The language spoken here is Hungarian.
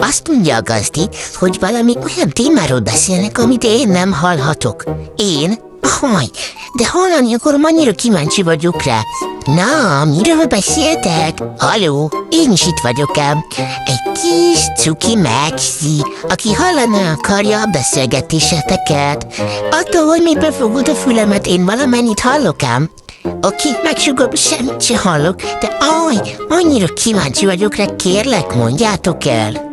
Azt mondja a gazdi, hogy valami olyan témáról beszélnek, amit én nem hallhatok. Én? Haj, de hallani akarom, annyira kíváncsi vagyok rá. Na, miről beszéltek? Haló, én is itt vagyok ám. Egy kis cuki Maxi, aki hallani akarja a beszélgetéseteket. Attól, hogy még befogod a fülemet, én valamennyit hallok ám. Oké, megsugom, semmit se hallok, de annyira kíváncsi vagyok rá, kérlek, mondjátok el.